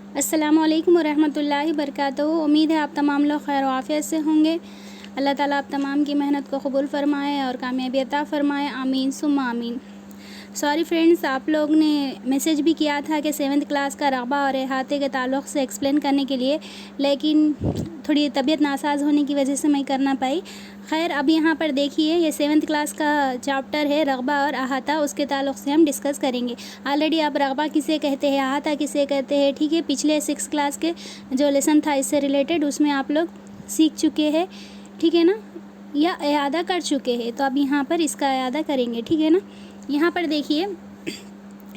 अस्सलामु अलैकुम वरहमतुल्लाहि वबरकातुहू। उम्मीद है आप तमाम लोग खैर व आफियत से होंगे। अल्लाह ताला आप तमाम की मेहनत को कबूल फ़रमाए और कामयाबी अता फ़रमाए, आमीन सुम्मा आमीन। सॉरी फ्रेंड्स, आप लोग ने मैसेज भी किया था कि 7th क्लास का रग़बा और अहाते के ताल्लुक़ से एक्सप्लेन करने के लिए, लेकिन थोड़ी तबीयत नासाज होने की वजह से मैं कर ना पाई। खैर, अब यहाँ पर देखिए, ये 7th क्लास का चैप्टर है रग़बा और अहाता, उसके ताल्लुक़ से हम डिस्कस करेंगे। ऑलरेडी आप रग़बा किसे कहते हैं, अहाता किसे कहते हैं, ठीक है, पिछले 6 क्लास के जो लेसन था इससे रिलेटेड उसमें आप लोग सीख चुके हैं, ठीक है ना, या इयादा कर चुके हैं। तो अब यहाँ पर इसका इयादा करेंगे, ठीक है ना। यहाँ पर देखिए,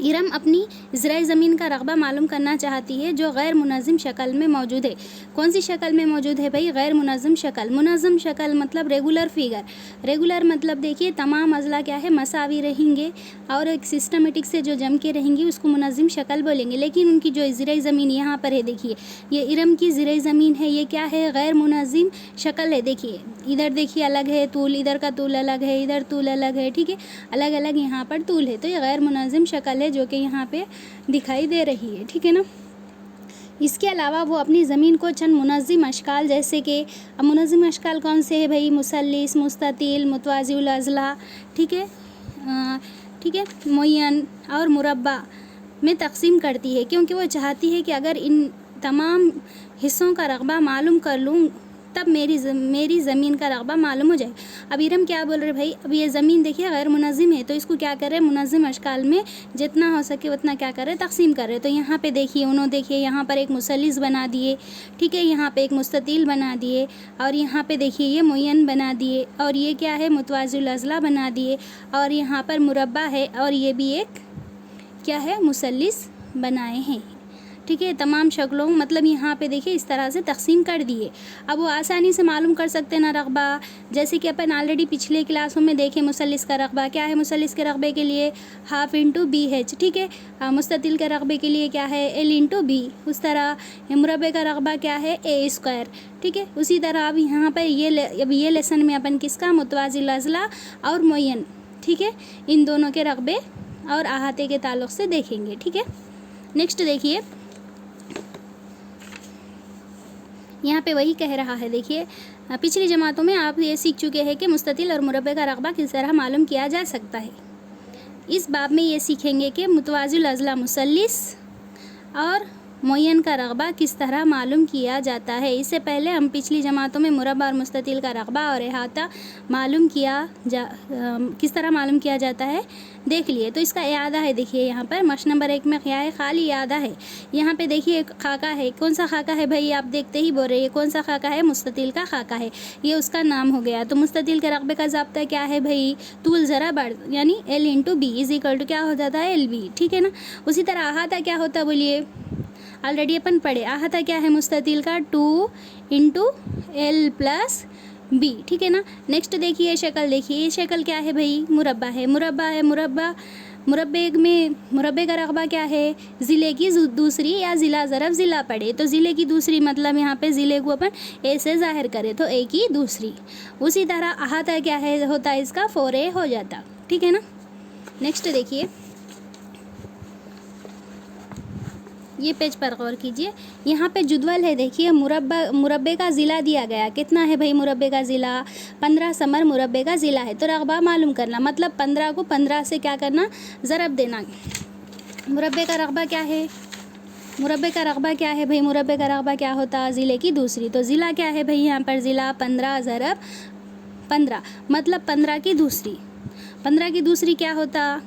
इरम अपनी ज़राए ज़मीन का रग़बा मालूम करना चाहती है जो गैर मुनज़्ज़म शक्ल में मौजूद है। कौन सी शक्ल में मौजूद है भाई? गैर मुनज़्ज़म शक्ल। मुनज़्ज़म शक्ल मतलब रेगुलर फिगर। रेगुलर मतलब देखिए तमाम अज़ला क्या है, मसावी रहेंगे और एक सिस्टमेटिक से जो जम के रहेंगी उसको मुनज़्ज़म शक्ल बोलेंगे। लेकिन उनकी जो ज़राए ज़मीन यहाँ पर है, देखिए ये इरम की ज़राए ज़मीन है, ये क्या है, गैर मुनज़्ज़म शक्ल है। देखिए इधर देखिए अलग है तूल, इधर का तूल अलग है, इधर तूल अलग है, ठीक है, अलग अलग यहाँ पर तूल है। तो ये गैर मुनज़्ज़म शक्ल है जो कि यहाँ पे दिखाई दे रही है, ठीक है ना। इसके अलावा वो अपनी ज़मीन को चंद मुनज़्ज़म अशकाल, जैसे कि अब मुनज़्ज़म अशकाल कौन से है भाई, मुसल्लिस, मुस्ततिल, मुतवाज़िउल अज़ला, ठीक है, ठीक है, मुय्यन और मुरब्बा में तकसीम करती है, क्योंकि वो चाहती है कि अगर इन तमाम हिस्सों का रग़बा मालूम कर लूँ तब मेरी ज़मीन का रग़बा मालूम हो जाए। अब इरम क्या बोल रहे भाई, अब ये ज़मीन देखिए गैर मुनज़्ज़म है, तो इसको क्या कर रहे हैं, मुनज़्ज़म अशकाल में जितना हो सके उतना क्या कर रहे हैं, तकसीम कर रहे हैं। तो यहाँ पे देखिए उन्होंने देखिए यहाँ पर एक मुसल्लिस बना दिए, ठीक है, यहाँ पे एक मुस्ततिल बना दिए, और यहाँ पे देखिए ये मुय्यन बना दिए, और ये क्या है, मुतवाज़िउल अज़ला बना दिए, और यहाँ पर मुरब्बा है, और ये भी एक क्या है, मुसल्लिस बनाए हैं, ठीक है। तमाम शक्लों मतलब यहाँ पे देखिए इस तरह से तकसीम कर दिए। अब वो आसानी से मालूम कर सकते हैं ना रग़बा, जैसे कि अपन ऑलरेडी पिछले क्लासों में देखें मुसल्लिस का रग़बा क्या है, मुसल्लिस के रग़बे के लिए हाफ इंटू बी एच, ठीक है। मुस्ततिल के रग़बे के लिए क्या है, एल इंटू बी। उस तरह मुरब्बे का रग़बा क्या है, ए स्क्वायर, ठीक है। उसी तरह अब यहाँ पर ये लेसन में अपन किसका, मुतवाज़िल अज़ला और मुय्यन, ठीक है, इन दोनों के रग़बे और अहाते के ताल्लुक़ से देखेंगे, ठीक है। नेक्स्ट देखिए, यहाँ पे वही कह रहा है, देखिए पिछली जमातों में आप ये सीख चुके हैं कि मुस्ततिल और मुरब्बे का रग़बा किस तरह मालूम किया जा सकता है। इस बाब में ये सीखेंगे कि मुतवाज़िल अज़ला मुसल्लिस और मुय्यन का रग़बा किस तरह मालूम किया जाता है। इससे पहले हम पिछली जमातों में मुरब्बा और मुस्ततिल का रग़बा और अहाता मालूम किस तरह मालूम किया जाता है देख लिए। तो इसका इयादा है, देखिए यहाँ पर मश नंबर 1 में क्या है, खाली इयादा है। यहाँ पे देखिए एक खाका है, कौन सा खाका है भाई, आप देखते ही बोल रहे हैं कौन सा खाका है, मुस्ततिल का खाका है, ये उसका नाम हो गया। तो मुस्ततिल के रग़बे का ज़ाब्ता क्या है भाई, तूल ज़रा बढ़, यानी L into B is equal to क्या हो जाता है, एल बी, ठीक है ना। उसी तरह अहाता क्या होता है बोलिए, ऑलरेडी अपन पढ़े, अहाता क्या है मुस्ततिल का, 2 इंटू एल प्लस बी, ठीक है ना। नेक्स्ट देखिए ये शक्ल, देखिए ये शक्ल क्या है भाई, मुरब्बा है, मुरब्बे का रग़बा क्या है, ज़िले की दूसरी या ज़िला ज़रफ़ ज़िला पढ़े, तो ज़िले की दूसरी मतलब यहाँ पे ज़िले को अपन ए से ज़ाहिर करें तो ए की दूसरी। उसी तरह अहाता क्या है, होता है इसका 4a हो जाता, ठीक है ना। नेक्स्ट देखिए, ये पेज पर गौर कीजिए, यहाँ पे जुदवल है, देखिए मुरब्बे का ज़िला दिया गया, कितना है भाई मुरब्बे का ज़िला, 15 समर मुरब्बे का ज़िला है। तो रग़बा मालूम करना मतलब 15 को 15 से क्या करना, ज़रब देना। मुरब्बे का रग़बा क्या है, मुरब्बे का रग़बा क्या है भाई, मुरब्बे का रग़बा क्या होता, ज़िले की दूसरी। तो ज़िला क्या है भाई, यहाँ पर ज़िला 15 ज़रब 15 मतलब 15 की दूसरी। 15 की दूसरी क्या होता,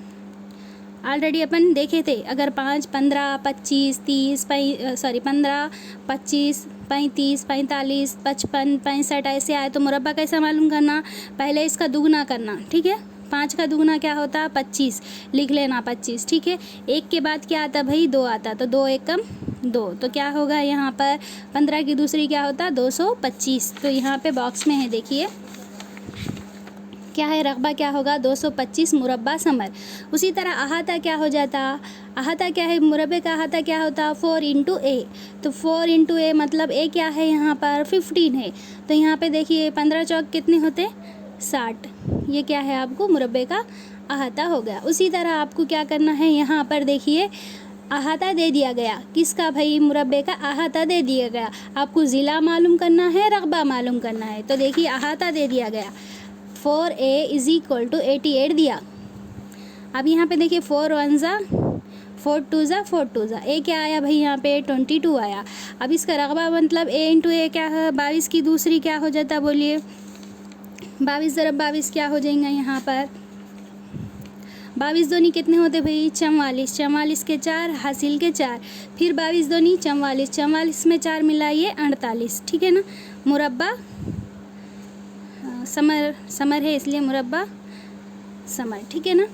ऑलरेडी अपन देखे थे, अगर 5, 15, 25, 30, 15, 25, 35, 45, 55, 65 ऐसे आए तो मुरब्बा कैसा मालूम करना, पहले इसका दुगना करना, ठीक है। 5 का दुगना क्या होता, 25, लिख लेना 25, ठीक है। 1 के बाद क्या आता भाई, 2 आता, तो 2 1 कम 2, तो क्या होगा यहाँ पर 15 की दूसरी क्या होता, 225। तो यहाँ पे बॉक्स में है, देखिए क्या है, रग़बा क्या होगा, 225 मुरब्बा समर। उसी तरह अहाता क्या हो जाता, अहाता क्या है, मुरब्बे का अहाता क्या होता, 4 इंटू ए। तो 4 इंटू ए मतलब ए क्या है, यहाँ पर 15 है, तो यहाँ पे देखिए 15 चौक कितने होते, 60। ये क्या है आपको मुरब्बे का अहाता हो गया। उसी तरह आपको क्या करना है, यहाँ पर देखिए अहाता दे दिया गया। किसका भाई? मुरब्बे का अहाता दे दिया गया। आपको ज़िला मालूम करना है, रकबा मालूम करना है। तो देखिए अहाता दे दिया गया, 4a = 88 दिया। अब यहाँ पे देखिए 4 1 ज़ा 4 2 ज़ा 4 2 ज़ा, ए क्या आया भाई? यहाँ पे 22 आया। अब इसका रकबा मतलब a × a क्या है? 22 की दूसरी क्या हो जाता? बोलिए 22 × 22 क्या हो जाएंगे यहाँ पर? 22 दूनी कितने होते भाई? 44। 44 के 4, हासिल के 4, फिर 22 दूनी 44, 44 में 4 मिलाइए 48। ठीक है ना? मुरब्बा समर है इसलिए मुरब्बा समर। ठीक है ना?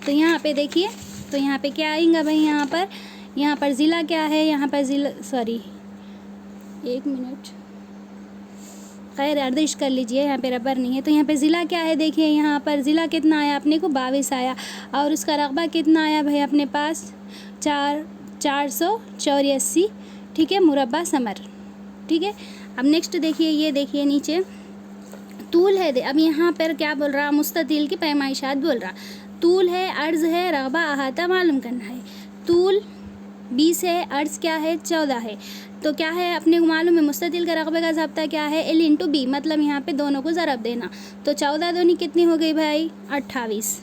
तो यहाँ पे देखिए, तो यहाँ पे क्या आएगा भाई? यहाँ पर ज़िला क्या है? यहाँ पर ज़िला, सॉरी 1 मिनट, खैर अर्दिश कर लीजिए, यहाँ पे रबर नहीं है। तो यहाँ पे ज़िला क्या है? देखिए यहाँ पर ज़िला कितना आया अपने को? 22 आया। और उसका रकबा कितना आया भाई अपने पास? 484। ठीक है, मुरब्बा समर। ठीक है, अब नेक्स्ट देखिए, ये देखिए नीचे तूल है। अब यहाँ पर क्या बोल रहा? मुस्ततिल की पैमाइशात बोल रहा। तूल है, अर्ज़ है, रकबा अहाता मालूम करना है। तूल 20 है, अर्ज़ क्या है? 14 है। तो क्या है अपने को मालूम है? मुस्ततिल का रकबे का ज़ाब्ता क्या है? L × B, मतलब यहाँ पे दोनों को ज़रब देना। तो 14 दूनी कितनी हो गई भाई? 28।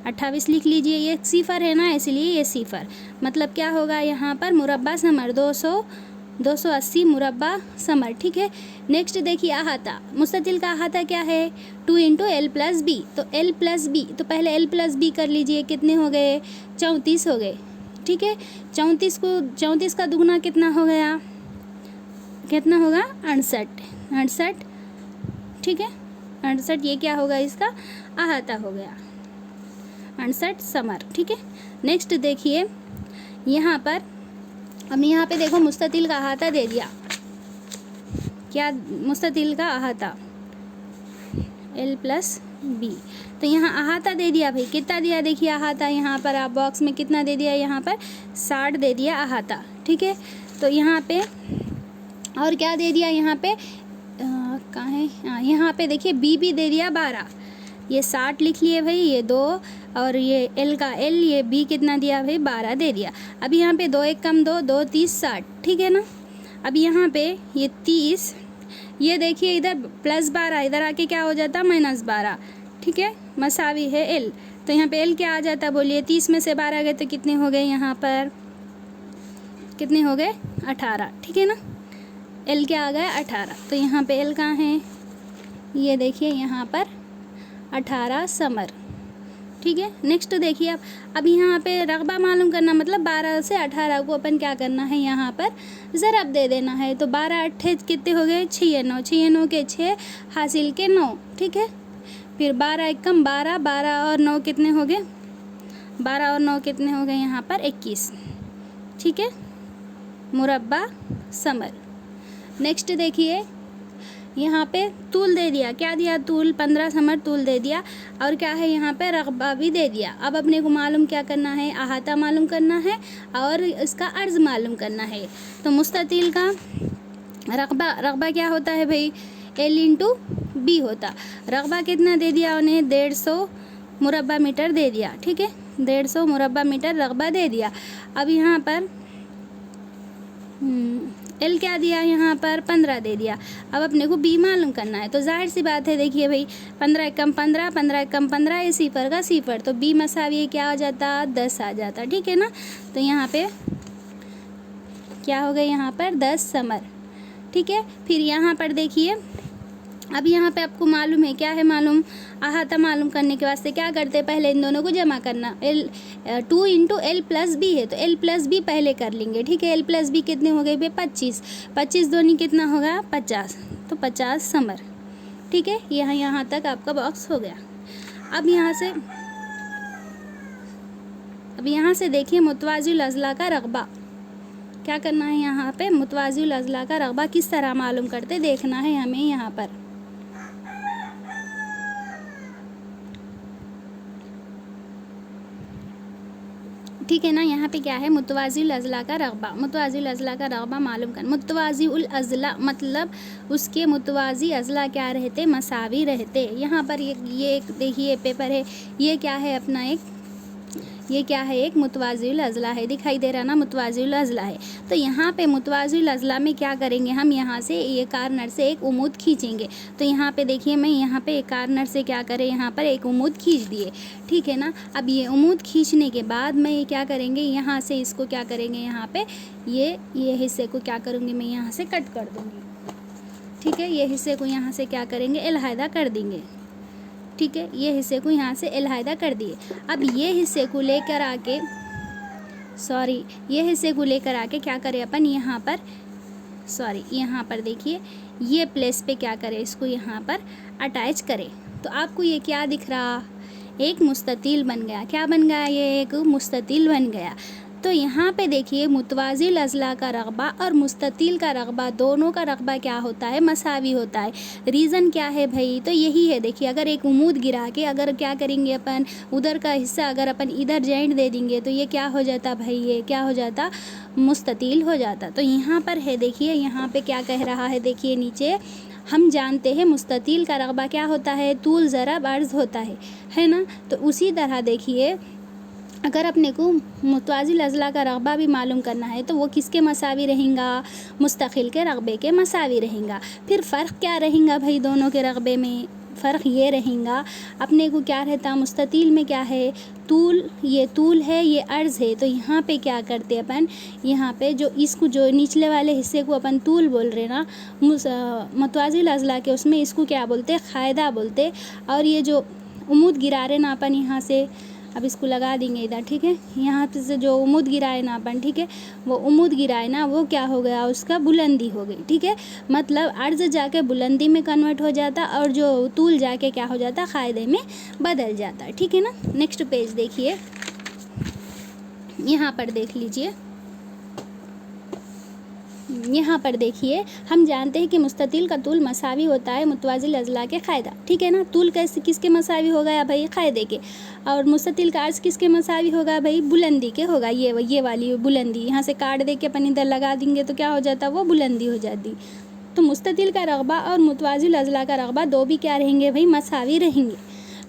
28 लिख लीजिए, ये सिफ़र है ना इसलिए ये सिफ़र, मतलब क्या होगा यहाँ पर? मुरब्बा समर 280 मुरब्बा समर। ठीक है, नेक्स्ट देखिए अहाता। मुस्ततिल का अहाता क्या है? 2 × L + B। तो L + B, तो पहले L + B कर लीजिए, कितने हो गए? 34 हो गए। ठीक है, 34 का दुगना कितना हो गया? कितना होगा? 68। ठीक है, 68, ये क्या होगा? इसका अहाता हो गया 68 समर। ठीक है, नेक्स्ट देखिए यहाँ पर, अब यहाँ पे देखो मुस्ततिल का अहाता दे दिया। क्या? मुस्ततिल का अहाता L + B। तो यहाँ अहाता दे दिया भाई, कितना दिया? देखिए अहाता यहाँ पर आप बॉक्स में कितना दे दिया? यहाँ पर 60 दे दिया अहाता। ठीक है, तो यहाँ पे और क्या दे दिया? यहाँ पे कहाँ है? यहाँ पे देखिए B भी दे दिया 12। ये 60 लिख लिए भाई, ये 2, और ये L का L, ये B कितना दिया भाई? 12 दे दिया। अब यहाँ पे 2 1 कम 2, 2 30 60। ठीक है ना? अब यहाँ पे ये 30, ये देखिए इधर +12, इधर आके क्या हो जाता? -12। ठीक है, मसावी है L। तो यहाँ पे L क्या आ जाता? बोलिए 30 में से 12 गए तो कितने हो गए? यहाँ पर कितने हो गए? 18। ठीक है ना? L क्या आ गया? 18। तो यहाँ पे L कहाँ है? ये देखिए यहाँ पर 18 समर। ठीक है, नेक्स्ट देखिए अब यहाँ पे रकबा मालूम करना, मतलब 12 से 18 को अपन क्या करना है? यहाँ पर ज़रब दे देना है। तो 12 8 कितने हो गए? 6 9, 6 9 के 6, हासिल के 9। ठीक है, फिर 12 1 कम 12, 12 और 9 कितने हो गए? 12 और 9 कितने हो गए? यहाँ पर 21। ठीक है, मुरब्बा समर। नेक्स्ट देखिए यहाँ पे तूल दे दिया। क्या दिया? तूल 15 समर तूल दे दिया। और क्या है? यहाँ पे रकबा भी दे दिया। अब अपने को मालूम क्या करना है? अहाता मालूम करना है और इसका अर्ज़ मालूम करना है। तो मुस्ततिल का रकबा क्या होता है भाई? L × B होता। रकबा कितना दे दिया उन्हें? 150 मुरब्बा मीटर दे दिया। ठीक है, 150 मुरब्बा मीटर रकबा दे दिया। अब यहाँ पर L क्या दिया? यहाँ पर 15 दे दिया। अब अपने को B मालूम करना है। तो जाहिर सी बात है, देखिए भाई 15 1 कम 15, 15 1 कम 15, ये सिफ़र का सिफ़र, तो B मसावी क्या आ जाता? 10 आ जाता। ठीक है ना? तो यहाँ पे क्या हो गया? यहाँ पर 10 समर। ठीक है, फिर यहाँ पर देखिए, अब यहाँ पे आपको मालूम है, क्या है मालूम? अहाता मालूम करने के वास्ते क्या करते हैं? पहले इन दोनों को जमा करना। 2 × L + B है, तो L + B पहले कर लेंगे। ठीक है, L + B कितने हो गए भाई? 25। 25 दूनी कितना होगा? 50। तो 50 समर। ठीक है, यहाँ तक आपका बॉक्स हो गया। अब यहाँ से देखिए मुतवाज़िल अज़ला का रकबा क्या करना है? यहाँ पे मुतवाज़िल अज़ला का रकबा किस तरह मालूम करते देखना है हमें यहाँ पर। ठीक है ना? यहाँ पे क्या है? मुतवाज़िल अज़ला का रकबा। मुतवाज़िल अज़ला का रकबा मालूम कर। मुतवाज़िल अज़ला मतलब उसके मुतवाज़ी अज़ला क्या रहते? मसावी रहते। यहाँ पर ये एक देखिए पेपर है, ये क्या है? अपना एक ये क्या है, एक मुतवाज़िल अज़ला है, दिखाई दे रहा ना, मुतवाज़िल अज़ला है। तो यहाँ पे मुतवाज़िल अज़ला में क्या करेंगे हम, यहाँ से ये कार्नर से एक उमूद खींचेंगे। तो यहाँ पे देखिए मैं यहाँ पे एक कार्नर से क्या करें, यहाँ पर एक उमूद खींच दिए, ठीक है ना। अब ये उमूद खींचने के बाद मैं ये क्या करेंगे, यहाँ से इसको क्या करेंगे, यहाँ पे ये हिस्से को क्या करूँगी मैं, यहाँ से कट कर दूँगी, ठीक है। ये हिस्से को यहाँ से क्या करेंगे, अलहदा कर देंगे, ठीक है। ये हिस्से को यहाँ से अलहदा कर दिए। अब ये हिस्से को लेकर आके ये हिस्से को लेकर आके क्या करें अपन, यहाँ पर देखिए ये प्लेस पे क्या करें, इसको यहाँ पर अटैच करें। तो आपको ये क्या दिख रहा, एक मुस्ततील बन गया। क्या बन गया, ये एक मुस्ततील बन गया। तो यहाँ पे देखिए मुतवाज़िल अज़ला का रग़बा और मुस्ततील का रग़बा, दोनों का रग़बा क्या होता है, मसावी होता है। रीज़न क्या है भाई, तो यही है। देखिए अगर एक उमूद गिरा के अगर क्या करेंगे अपन, उधर का हिस्सा अगर अपन इधर जॉइंट दे देंगे तो ये क्या हो जाता भाई, ये क्या हो जाता, मुस्ततील हो जाता। तो यहाँ पर है, देखिए यहाँ पे क्या कह रहा है, देखिए नीचे हम जानते हैं मुस्ततील का रग़बा क्या होता है, तूल ज़रब अर्ज़ होता है ना। तो उसी तरह देखिए अगर अपने को मुतवाज़िल अज़ला का रग़बा भी मालूम करना है तो वो किसके मसावी रहेगा, मुस्तक़िल के रग़बे के मसावी रहेगा। फिर फ़र्क क्या रहेगा भाई, दोनों के रग़बे में फ़र्क ये रहेगा, अपने को क्या रहता, मुस्ततील में क्या है, तूल, ये तूल है, ये अर्ज़ है। तो यहाँ पे क्या करते अपन, यहाँ पे जो इसको जो निचले वाले हिस्से को अपन तूल बोल रहे ना, मुतवाज़िल अज़ला के उसमें इसको क्या बोलते, क़ायदा बोलते। और ये जो उमूद गिरा रहे ना अपन, यहाँ से अब इसको लगा देंगे इधर, ठीक है। यहाँ से जो उमूद गिराए ना अपन, ठीक है, वो उमूद गिराए ना, वो क्या हो गया, उसका बुलंदी हो गई, ठीक है। मतलब अर्ज़ जाके बुलंदी में कन्वर्ट हो जाता और जो तूल जाके क्या हो जाता, क़ायदे में बदल जाता, ठीक है ना। नेक्स्ट पेज देखिए, यहाँ पर देख लीजिए, यहाँ पर देखिए हम जानते हैं कि मुस्ततील का तूल मसावी होता है मुतवाज़िल अज़ला के क़ायदा, ठीक है ना। तूल कैसे किसके मसावी होगा भाई, क़ायदे के। और मुस्ततील का अर्ज़ किसके मसावी होगा भाई, बुलंदी के होगा। ये वाली बुलंदी यहाँ से काट दे के अपन इधर लगा देंगे तो क्या हो जाता, वो बुलंदी हो जाती। तो मुस्ततील का रग़बा और मुतवाज़िल अज़ला का रग़बा दो भी क्या रहेंगे भाई, मसावी रहेंगे।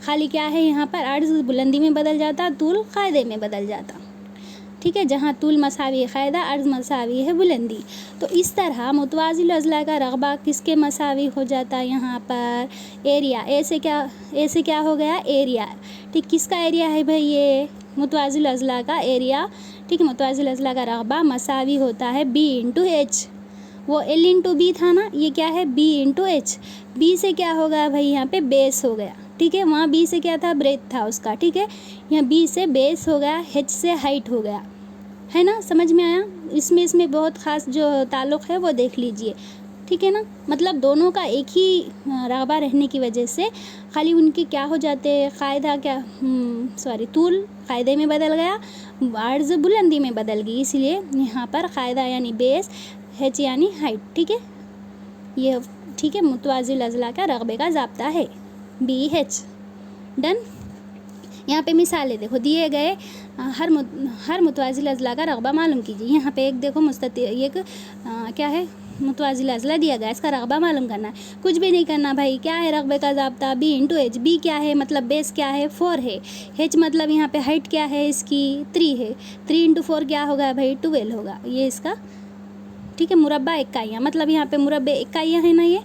खाली क्या है, यहाँ पर अर्ज़ बुलंदी में बदल जाता, तूल क़ायदे में बदल जाता, ठीक है। जहाँ तूल मसावी है क़ायदा, अर्ज़ मसावी है बुलंदी। तो इस तरह मुतवाज़िल अज़ला का रग़बा किसके मसावी हो जाता है, यहाँ पर एरिया, ए से क्या हो गया, एरिया, ठीक। किसका एरिया है भाई, ये मुतवाज़िल अज़ला का एरिया, ठीक है। मुतवाज़िल अज़ला का रग़बा मसावी होता है बी इंटू एच। वो एल इंटू बी था ना, ये क्या है, बी इंटू एच। बी से क्या होगा भाई, यहाँ पे बेस हो गया, ठीक है। वहाँ बी से क्या था, ब्रेथ था उसका, ठीक है। यहाँ बी से बेस हो गया, एच से हाइट हो गया, है ना, समझ में आया। इसमें बहुत ख़ास जो ताल्लुक़ है वो देख लीजिए, ठीक है ना। मतलब दोनों का एक ही रग़बा रहने की वजह से खाली उनके क्या हो जाते हैं, क़ायदा तूल क़ायदे में बदल गया, अर्ज़ बुलंदी में बदल गई। इसलिए यहाँ पर क़ायदा यानी बेस, एच यानी हाइट, ठीक है। ये ठीक है, मुतवाज़िल अज़ला का रग़बे का ज़ाब्ता है बी एच। डन। यहाँ पे मिसालें देखो दिए गए, हर मुतवाज़िल अज़ला का रग़बा मालूम कीजिए। यहाँ पे एक देखो क्या है, मुतवाज़िल अज़ला दिया गया, इसका रग़बा मालूम करना है। कुछ भी नहीं करना भाई, क्या है रग़बे का ज़ाब्ता, बी इंटू एच। बी क्या है, मतलब बेस क्या है, 4 है। एच मतलब यहाँ पे हाइट क्या है इसकी, 3 है। 3 इंटू 4 क्या होगा भाई, 12 होगा, ये इसका, ठीक है। मुरब्बा इकाइयाँ, मतलब यहाँ पे मुरब्बे इकाइयाँ हैं ना ये,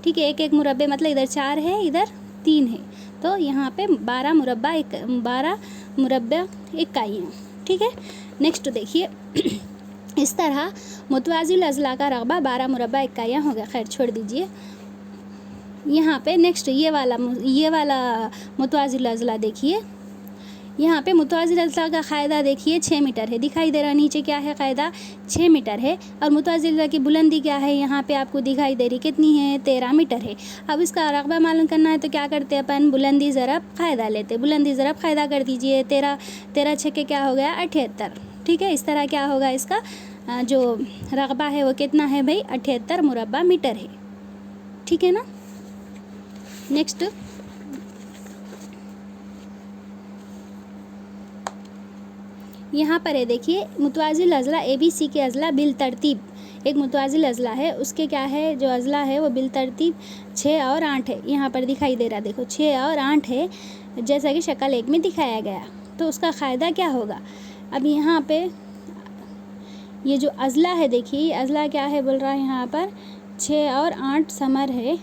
ठीक है। एक मुरब्बे मतलब इधर 4 है, इधर 3 है, तो यहाँ पे 12 मुरब्बा इकाइयाँ, ठीक है। नेक्स्ट देखिए इस तरह मुतवाज़िल अज़ला का रग़बा 12 मुरब्बा इकाइयाँ हो गया। खैर छोड़ दीजिए। यहाँ पे नेक्स्ट ये वाला मुतवाज़िल अज़ला देखिए, यहाँ पे मुतवाज़िल अज़ला का क़ायदा देखिए 6 मीटर है, दिखाई दे रहा नीचे क्या है, क़ायदा 6 मीटर है। और मुतवाज़िल अज़ला की बुलंदी क्या है, यहाँ पे आपको दिखाई दे रही कितनी है, 13 मीटर है। अब इसका रग़बा मालूम करना है तो क्या करते हैं अपन, बुलंदी ज़रब क़ायदा लेते, बुलंदी ज़रब क़ायदा कर दीजिए। 13 छक्के क्या हो गया, 78, ठीक है। इस तरह क्या होगा, इसका जो रग़बा है वो कितना है भाई, 78 मुरब्बा मीटर है, ठीक है ना। नेक्स्ट यहाँ पर है देखिए, मुतवाज़िल अज़ला ABC के अज़ला बिल तरतीब, एक मुतवाज़िल अज़ला है, उसके क्या है, जो अज़ला है वो बिल तरतीब 6 और 8 है। यहाँ पर दिखाई दे रहा देखो 6 और 8 है, जैसा कि शक्ल 1 में दिखाया गया, तो उसका क़ायदा क्या होगा। अब यहाँ पे ये जो अज़ला है, देखिए ये अज़ला क्या है बोल रहा है यहाँ पर 6 और 8 समर है।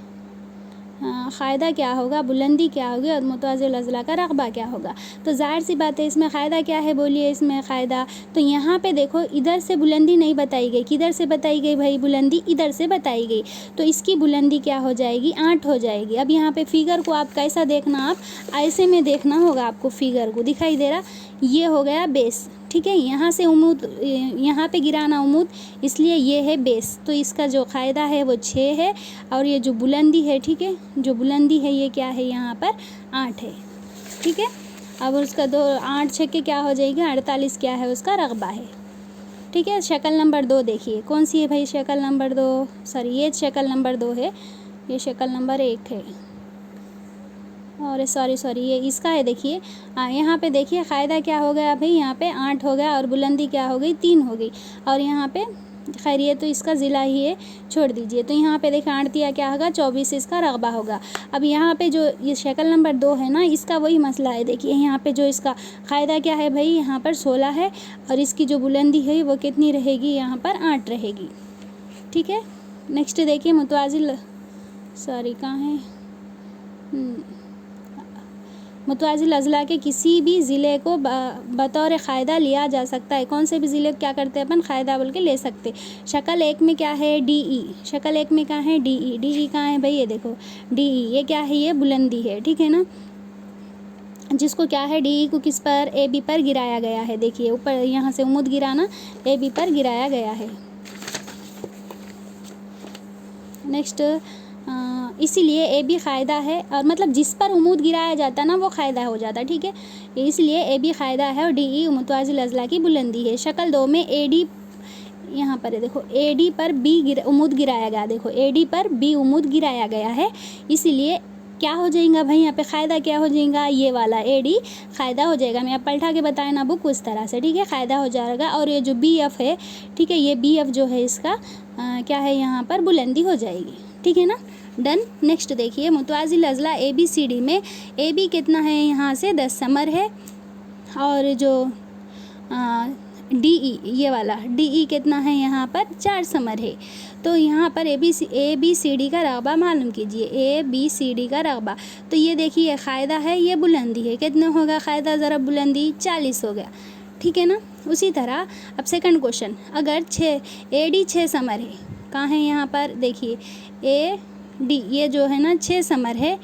क़ायदा क्या होगा, बुलंदी क्या होगी और मुतवाज़िल अज़ला का रक़बा क्या होगा। तो ज़ाहिर सी बात है इसमें क़ायदा क्या है, बोलिए इसमें क़ायदा। तो यहाँ पे देखो इधर से बुलंदी नहीं बताई गई, किधर से बताई गई भाई, बुलंदी इधर से बताई गई, तो इसकी बुलंदी क्या हो जाएगी, 8 हो जाएगी। अब यहाँ पे फ़िगर को आप कैसा देखना, आप ऐसे में देखना होगा आपको, फ़िगर को दिखाई दे रहा, ये हो गया बेस, ठीक है। यहाँ से उमूद, यहाँ पे गिराना उमूद, इसलिए ये है बेस। तो इसका जो क़ायदा है वो 6 है और ये जो बुलंदी है, ठीक है, जो बुलंदी है ये क्या है यहाँ पर 8 है, ठीक है। अब उसका 8 छक्के क्या हो जाएगा, 48 क्या है उसका रक़बा है, ठीक है। शक्ल नंबर 2 देखिए, कौन सी है भाई शक्ल नंबर 2, सॉरी ये शक्ल नंबर 2 है, ये शक्ल नंबर 1 है, और सॉरी ये इसका है। देखिए यहाँ पे देखिए क़ायदा क्या हो गया भाई, यहाँ पे 8 हो गया और बुलंदी क्या हो गई, 3 हो गई, और यहाँ पे खैर ये तो इसका ज़िला ही है, छोड़ दीजिए। तो यहाँ पे देखिए 8 दिया क्या होगा, 24 इसका रक़बा होगा। अब यहाँ पे जो ये शक्ल नंबर 2 है ना, इसका वही मसला है। देखिए यहाँ पे जो इसका क़ायदा क्या है भाई, यहाँ पर 16 है और इसकी जो बुलंदी है वो कितनी रहेगी, यहाँ पर 8 रहेगी, ठीक है। नेक्स्ट देखिए मुतवाज़िल, सॉरी कहाँ है, मुतवाज़िल अज़ला के किसी भी ज़िले को बतौर क़ायदा लिया जा सकता है। कौन से भी ज़िले को क्या करते हैं अपन, क़ायदा बोल के ले सकते। शक्ल 1 में क्या है, DE, शक्ल 1 में क्या है, DE कहाँ है भाई, ये देखो DE, ये क्या है, ये बुलंदी है, ठीक है ना, जिसको क्या है, DE को किस पर, AB पर गिराया गया है। देखिए ऊपर यहाँ से उमूद गिराना, AB पर गिराया गया है। नेक्स्ट इसीलिए AB क़ायदा है, और मतलब जिस पर उमूद गिराया जाता ना वो क़ायदा हो जाता, ठीक है। इसलिए AB क़ायदा है और DE मुतवाज़िल अज़ला की बुलंदी है। शक्ल 2 में AD, यहाँ पर है देखो AD पर B उमूद गिराया गया, देखो AD पर B उमूद गिराया गया है, इसीलिए क्या हो जाएगा भाई, यहाँ पे क़ायदा क्या हो जाएगा, ये वाला AD क़ायदा हो जाएगा। मैं अब पलटा के बताया ना बुक उस तरह से, ठीक है, क़ायदा हो जाएगा। और ये जो BF है, ठीक है, ये BF जो है इसका क्या है, यहाँ पर बुलंदी हो जाएगी, ठीक है ना, डन। नेक्स्ट देखिए मुतवाज़िल अज़ला ABCD में AB कितना है, यहाँ से 10 समर है, और जो DE ये वाला DE कितना है, यहाँ पर 4 समर है। तो यहाँ पर ABCD का रक़बा मालूम कीजिए, ABCD का रक़बा। तो ये देखिए क़ायदा है, ये बुलंदी है, कितना होगा क़ायदा ज़रब बुलंदी, 40 हो गया, ठीक है ना। उसी तरह अब सेकंड क्वेश्चन, अगर AD 6 समर है, कहाँ है यहाँ पर, देखिए AD ये जो है ना 6 समर है,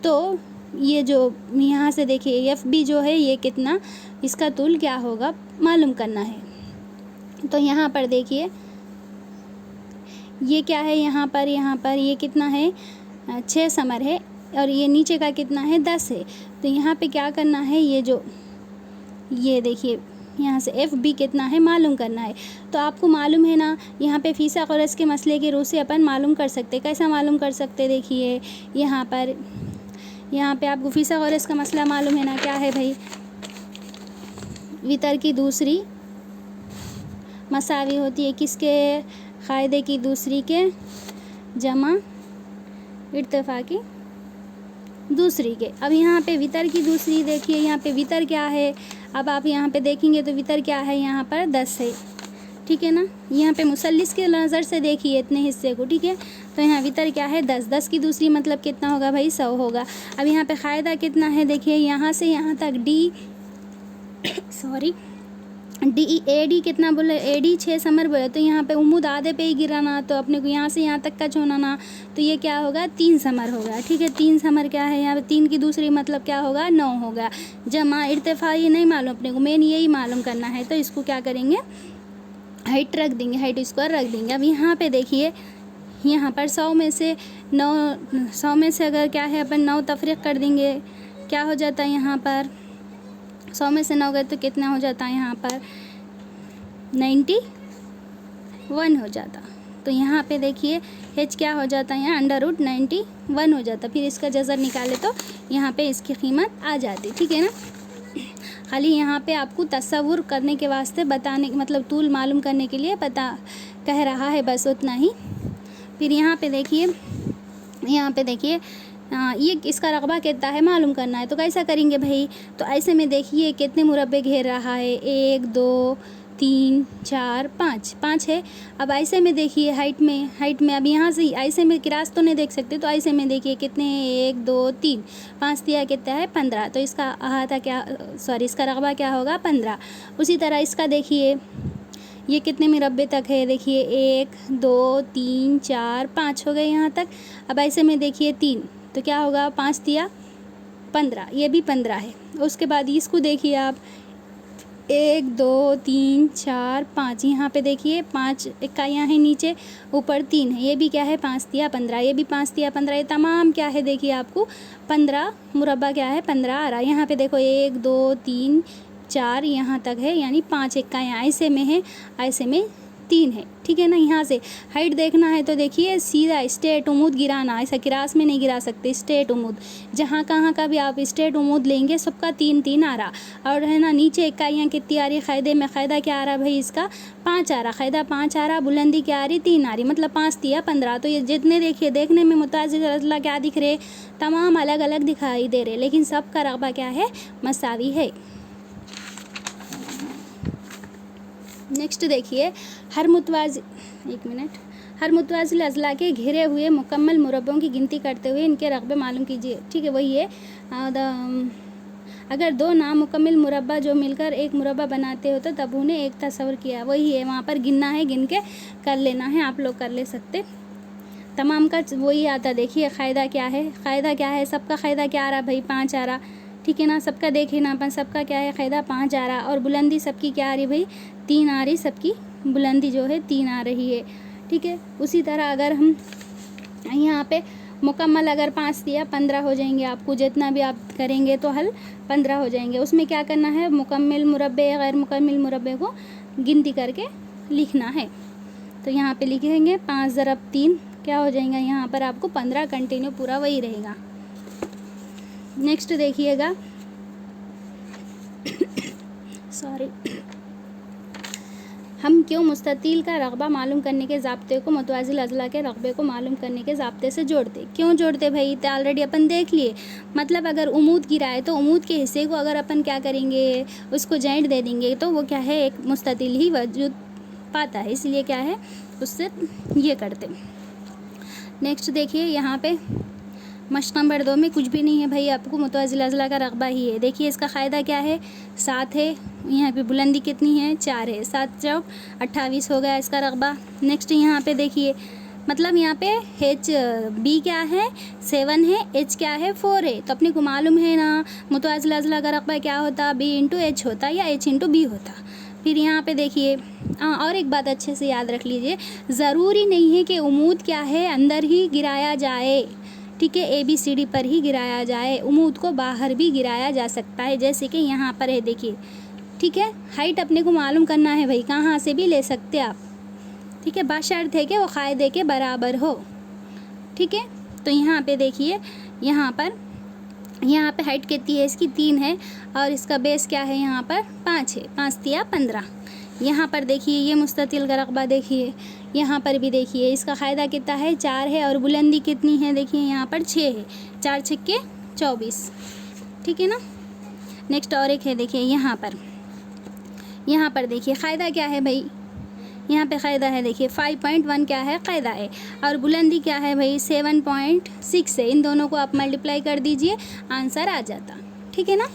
तो ये जो यहाँ से देखिए FB जो है ये कितना, इसका तूल क्या होगा मालूम करना है। तो यहाँ पर देखिए ये क्या है, यहाँ पर ये कितना है, 6 समर है, और ये नीचे का कितना है, 10 है। तो यहाँ पे क्या करना है, ये देखिए यहाँ से FB कितना है मालूम करना है। तो आपको मालूम है ना, यहाँ पे फ़ीसा क़रज़ के मसले के रूह से अपन मालूम कर सकते। कैसा मालूम कर सकते, देखिए यहाँ पे आपको फ़ीसा क़रज़ का मसला मालूम है ना, क्या है भाई, वितर की दूसरी मसावी होती है किसके, क़ायदे की दूसरी के जमा इर्तिफ़ा की दूसरी के। अब यहाँ पे वितर की दूसरी देखिए, यहाँ पे वितर क्या है, अब आप यहाँ पे देखेंगे तो वितर क्या है, यहाँ पर 10 है, ठीक है ना। यहाँ पे मुसल्लिस के नज़र से देखिए इतने हिस्से को, ठीक है। तो यहाँ वितर क्या है, 10 की दूसरी मतलब कितना होगा भाई, 100 होगा। अब यहाँ पे क़ायदा कितना है, देखिए यहाँ से यहाँ तक AD कितना बोले, AD 6 समर बोले, तो यहाँ पे उमूद आधे पे ही गिराना, तो अपने को यहाँ से यहाँ तक का छोड़ना, तो ये क्या होगा, 3 समर होगा, ठीक है। 3 समर क्या है, यहाँ पे 3 की दूसरी मतलब क्या होगा, 9 होगा, जमा इर्तिफ़ा ये नहीं मालूम अपने को, मेन यही मालूम करना है। तो इसको क्या करेंगे, हाइट रख देंगे, हाइट स्क्वायर रख देंगे। अब यहाँ पे देखिए यहाँ पर 100 में से अगर क्या है अपन 9 तफरीक़ कर देंगे, क्या हो जाता है यहाँ पर, 100 में से 9 गए तो कितना हो जाता है, यहाँ पर 91 हो जाता। तो यहाँ पे देखिए H क्या हो जाता है, यहाँ √91 हो जाता। फिर इसका जज़र निकाले तो यहाँ पे इसकी कीमत आ जाती, ठीक है ना। खाली यहाँ पे आपको तसव्वुर करने के वास्ते बताने, मतलब तूल मालूम करने के लिए कह रहा है, बस उतना ही। फिर यहाँ पे देखिए ये इसका रकबा कितना है मालूम करना है। तो कैसा करेंगे भाई, तो ऐसे में देखिए कितने मुरब्बे घेर रहा है, 1 2 3 4 5 5 है। अब ऐसे में देखिए हाइट में अब यहाँ से ऐसे में क्रास तो नहीं देख सकते, तो ऐसे में देखिए कितने हैं, 1 2 3 5 दिया कितना है 15। तो इसका अहाता क्या, सॉरी इसका रकबा क्या होगा 15। उसी तरह इसका देखिए ये कितने मुरब्बे तक है, देखिए 1 2 3 4 5 हो गए यहाँ तक। अब ऐसे में देखिए 3, तो क्या होगा 5 दिया 15, ये भी 15 है। उसके बाद इसको देखिए आप 1 2 3 4 5, यहाँ पे देखिए 5 इकाइयाँ हैं, नीचे ऊपर 3 है, ये भी क्या है 5 दिया 15, ये भी 5 दिया 15, ये तमाम क्या है देखिए आपको 15 मुरब्बा क्या है 15 आ रहा है। यहाँ पे देखो 1 2 3 4 यहाँ तक है, यानी 5 इकाइयाँ ऐसे में है, ऐसे में 3 है, ठीक है ना। यहाँ से हाइट देखना है तो देखिए सीधा स्ट्रेट उमूद गिराना, ऐसा क्रास में नहीं गिरा सकते, स्ट्रेट उमूद जहाँ कहाँ का भी आप स्ट्रेट उमूद लेंगे सबका 3 3 आ रहा। और है ना नीचे इकाइयाँ कितनी आ रही, क़ायदे में क़ायदा क्या आ रहा भाई इसका 5 आ रहा, क़ायदा 5 आ रहा, बुलंदी क्या आ रही 3 आ रही, मतलब 5 दिया 15। तो ये जितने देखिए देखने में मुताज़िल अज़ला क्या दिख रहे, तमाम अलग अलग दिखाई दे रहे, लेकिन सब का रकबा क्या है मसावी है। नेक्स्ट देखिए हर मुतवाज़िल अज़ला के घिरे हुए मुकम्मल मुरब्बों की गिनती करते हुए इनके रकबे मालूम कीजिए। ठीक है, वही है अगर 2 नामुकम्मल मुरब्बा जो मिलकर एक मुरब्बा बनाते हो तो तब उन्हें एक तस्वर किया, वही है वहाँ पर गिनना है, गिन के कर लेना है, आप लोग कर ले सकते। तमाम का वही आता, देखिए क़ायदा क्या है, सबका क़ायदा क्या आ रहा भाई 5 आ रहा, ठीक है ना। सबका देखे ना अपन, सबका क्या है क़ायदा 5 आ रहा, और बुलंदी सबकी क्या आ रही भाई 3 आ रही, सबकी बुलंदी जो है 3 आ रही है, ठीक है। उसी तरह अगर हम यहाँ पे मुकम्मल अगर 5 दिया 15 हो जाएंगे, आपको जितना भी आप करेंगे तो हल 15 हो जाएंगे। उसमें क्या करना है, मुकम्मल मुरब्बे गैर मुकम्मल मुरब्बे को गिनती करके लिखना है। तो यहाँ पे लिखेंगे 5 ज़रब 3 क्या हो जाएगा, यहाँ पर आपको 15 कंटिन्यू पूरा वही रहेगा। नेक्स्ट देखिएगा सॉरी हम क्यों मुस्ततील का रकबा मालूम करने के ज़ाब्ते को मुतवाज़िल अज़ला के रकबे को मालूम करने के ज़ाब्ते से जोड़ते, क्यों जोड़ते भाई, तो ऑलरेडी अपन देख लिए। मतलब अगर उमूद गिरा है तो उमूद के हिस्से को अगर अपन क्या करेंगे, उसको जॉइंट दे देंगे तो वो क्या है एक मुस्ततील ही वजूद पाता है, इसलिए क्या है उससे ये करते। नेक्स्ट देखिए यहाँ पे मश्क नंबर 2 में कुछ भी नहीं है भाई, आपको मुतवाज़िल अज़ला का रकबा ही है। देखिए इसका क़ायदा क्या है 7 है, यहाँ पे बुलंदी कितनी है 4 है, 7 चौक 28 हो गया इसका रकबा। नेक्स्ट यहाँ पे देखिए मतलब यहाँ पे एच बी क्या है 7 है, एच क्या है 4 है, तो अपने को मालूम है ना मुतवाज़िल अज़ला का रकबा क्या होता बी इंटू एच होता या एच इंटू बी होता। फिर यहाँ पे देखिए और एक बात अच्छे से याद रख लीजिए, ज़रूरी नहीं है कि उमूद क्या है अंदर ही गिराया जाए, ठीक है, ABCD पर ही गिराया जाए, उमूद को बाहर भी गिराया जा सकता है, जैसे कि यहाँ पर है देखिए, ठीक है। हाइट अपने को मालूम करना है भाई, कहाँ से भी ले सकते आप, ठीक है, बशर्त है कि वो क़ायदे के बराबर हो, ठीक है। तो यहाँ पे देखिए यहाँ पे हाइट कितनी है इसकी 3 है, और इसका बेस क्या है यहाँ पर 5 है, 5 दिया 15। यहाँ पर देखिए ये मुस्ततील का रकबा देखिए, यहाँ पर भी देखिए इसका क़ायदा कितना है 4 है, और बुलंदी कितनी है देखिए यहाँ पर 6 है, 4 छक्के 24, ठीक है ना। नेक्स्ट और एक है देखिए यहाँ पर देखिए क़ायदा क्या है भाई, यहाँ पे क़ायदा है देखिए 5.1 क्या है क़ायदा है, और बुलंदी क्या है भाई 7.6 है। इन दोनों को आप मल्टीप्लाई कर दीजिए, आंसर आ जाता, ठीक है ना।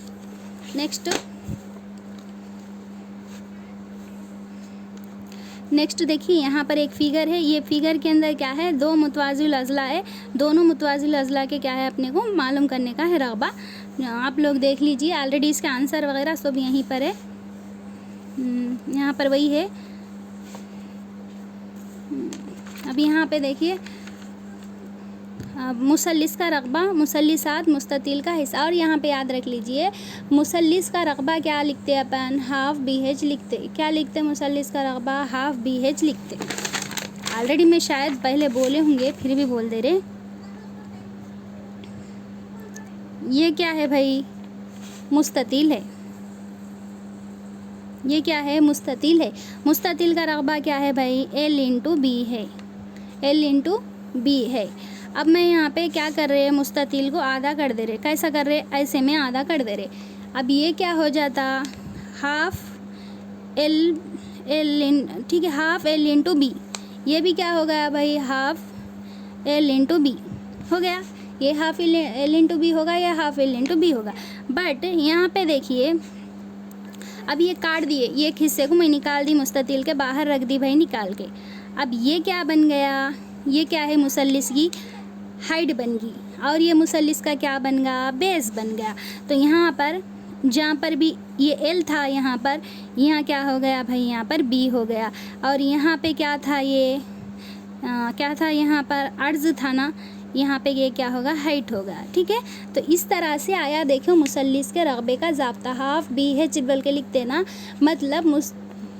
नेक्स्ट देखिए यहाँ पर एक फ़िगर है, ये फ़िगर के अंदर क्या है 2 मुतवाज़िल अज़ला है, दोनों मुतवाज़िल अज़ला के क्या है अपने को मालूम करने का है रकबा। आप लोग देख लीजिए, ऑलरेडी इसका आंसर वगैरह सब यहीं पर है, यहाँ पर वही है। अब यहाँ पे देखिए मुसल्लिस का रकबा, मुसल्लिसात मुस्ततील का हिस्सा, और यहाँ पे याद रख लीजिए मुसल्लिस का रकबा क्या लिखते हैं अपन, हाफ BH लिखते, क्या लिखते मुसल्लिस का रकबा हाफ BH लिखते। ऑलरेडी मैं शायद पहले बोले होंगे फिर भी बोल दे रहे, ये क्या है भाई मुस्ततील है, ये क्या है मुस्ततील है। मुस्ततील का रकबा क्या है भाई L इंटू बी है, L इंटू बी है। अब मैं यहाँ पे क्या कर रहे हैं, मुस्ततील को आधा कर दे रहे। कैसा कर रहे, ऐसे में आधा कर दे रहे। अब ये क्या हो जाता, हाफ एल एल, ठीक है, हाफ एल इंटू बी। ये भी क्या हो गया भाई, हाफ एल इंटू बी हो गया। ये हाफ एल इंटू बी होगा, या हाफ एल इंटू बी होगा। बट यहाँ पे देखिए, अब ये काट दिए, ये एक हिस्से को मैं निकाल दी, मुस्ततील के बाहर रख दी भाई निकाल के। अब ये क्या बन गया, ये क्या है, मुसल्लिस की हाइट बन गई, और ये मुसल्लिस का क्या बन गया, बेस बन गया। तो यहाँ पर जहाँ पर भी ये एल था, यहाँ पर, यहाँ क्या हो गया भाई, यहाँ पर बी हो गया। और यहाँ पे क्या था, ये क्या था, यहाँ पर अर्ज था ना, यहाँ पे ये क्या होगा, हाइट होगा। ठीक है, तो इस तरह से आया। देखो मुसल्लिस के रकबे का ज़ाब्ता हाफ बी है चिबल के लिखते ना, मतलब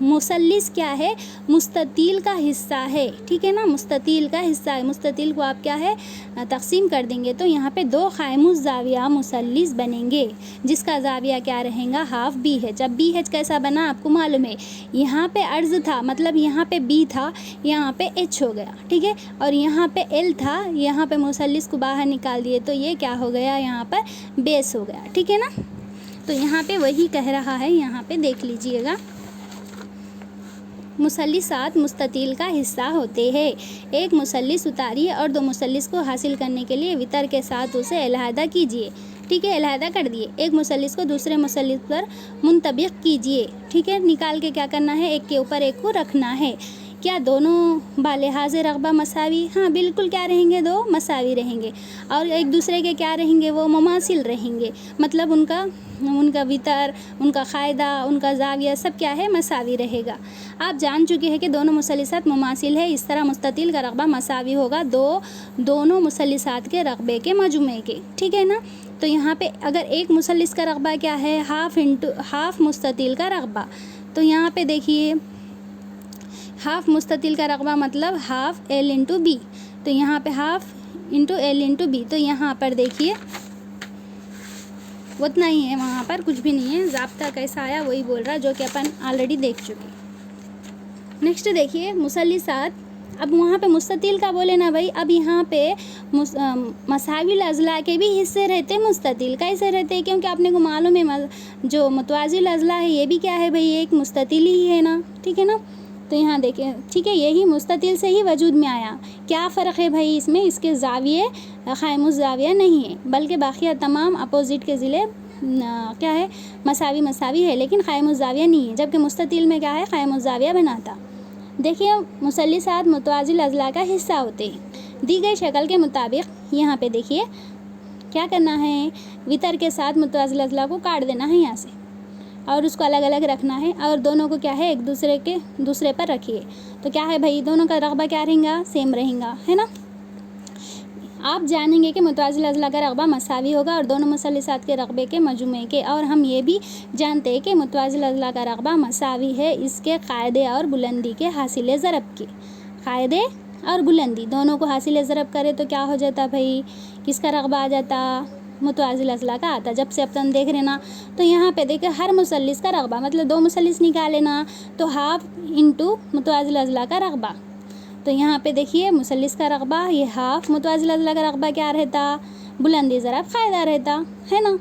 मुसल्लिस क्या है, मुस्ततील का हिस्सा है। ठीक है ना, मुस्ततील का हिस्सा है। मुस्ततील को आप क्या है, तकसीम कर देंगे तो यहाँ पे दो क़ाइमुज़ ज़ाविया मुसल्लिस बनेंगे, जिसका ज़ाविया क्या रहेगा, हाफ बी है। जब बी एच कैसा बना आपको मालूम है, यहाँ पे अर्ज़ था, मतलब यहाँ पे बी था, यहाँ पे एच हो गया। ठीक है, और यहाँ पे एल था, यहाँ पे मुसल्लिस को बाहर निकाल दिए तो ये क्या हो गया, यहाँ पर बेस हो गया। ठीक है ना, तो यहाँ पे वही कह रहा है, यहाँ पे देख लीजिएगा, मुसल्लिसात मुस्ततील का हिस्सा होते हैं। एक मुसल्लिस उतारिए और दो मुसल्लिस को हासिल करने के लिए वितर के साथ उसे अलहदा कीजिए। ठीक है, अलहदा कर दिए। एक मुसल्लिस को दूसरे मुसल्लिस पर मुंतबिक कीजिए। ठीक है, निकाल के क्या करना है, एक के ऊपर एक को रखना है। क्या दोनों बालिहाज रग़बा मसावी, हाँ बिल्कुल क्या रहेंगे, दो मसावी रहेंगे, और एक दूसरे के क्या रहेंगे, वो मुमासिल रहेंगे, मतलब उनका वितर, उनका क़ायदा, उनका ज़ाविया सब क्या है, मसावी रहेगा। आप जान चुके हैं कि दोनों मुसल्लिसात मुमासिल है, इस तरह मुस्ततील का रक़बा मसावी होगा दोनों मुसल्लिसात के रक़बे के मजमुए के। ठीक है ना, तो यहाँ पे अगर एक मुसल्लिस का रक़बा क्या है, हाफ मुस्ततील का रक़बा, तो यहाँ पे देखिए हाफ मुस्ततील का रक़बा मतलब हाफ एल इंटू बी, तो यहाँ पे half into L into B, तो यहाँ पर देखिए उतना ही है, वहाँ पर कुछ भी नहीं है। ज़ाब्ता कैसा आया वही बोल रहा, जो कि अपन ऑलरेडी देख चुके। नेक्स्ट देखिए मुसल्लिसात, अब वहाँ पे मुस्ततील का बोले ना भाई, अब यहाँ पे मसाविल अज़ला के भी हिस्से रहते, मुस्ततील कैसे रहते, क्योंकि आपने को मालूम है जो मुतवाज़िल अज़ला है ये भी क्या है भाई, एक मुस्ततील ही है ना। ठीक है ना, तो यहाँ देखें, ठीक है, यही मुस्ततील से ही वजूद में आया। क्या फ़र्क है भाई इसमें, इसके ज़ाविये क़ाइमुज़ ज़ाविया नहीं है, बल्कि बाक़ी तमाम अपोजिट के ज़िले क्या है, मसावी है, लेकिन क़ाइमुज़ ज़ाविया नहीं है, जबकि मुस्ततील में क्या है, क़ाइमुज़ ज़ाविया बनाता। देखिए मुसल्लिसात मुतवाज़िल अज़ला का हिस्सा होते हैं। दी गई शक्ल के मुताबिक यहाँ पे देखिए क्या करना है, वितर के साथ मुतवाज़िल अज़ला को काट देना है यहाँ से, और उसको अलग अलग रखना है, और दोनों को क्या है, एक दूसरे पर रखिए। तो क्या है भाई, दोनों का रक़बा क्या रहेगा, सेम रहेगा, है ना। आप जानेंगे कि मुतवाज़िल अज़ला का रक़बा मसावी होगा और दोनों मुसल्लिसात के रक़बे के मजमुए के, और हम ये भी जानते हैं कि मुतवाज़िल अज़ला का रक़बा मसावी है इसके क़ायदे और बुलंदी के हासिल ज़रब के। क़ायदे और बुलंदी दोनों को हासिल ज़रब करे तो क्या हो जाता भाई, किसका रक़बा आ जाता, मुतवाज़िल अज़ला का आता। जब से अपन देख रहे ना, तो यहाँ पे देखे हर मुसल्लिस का रक़बा, मतलब दो मुसल्लिस निकाले ना, तो हाफ इंटू मुतवाज़िल अज़ला का रक़बा। तो यहाँ पे देखिए मुसल्लिस का रक़बा, ये हाफ, मुतवाज़िल अज़ला का रक़बा क्या रहता, बुलंदी ज़रब क़ायदा रहता, है ना।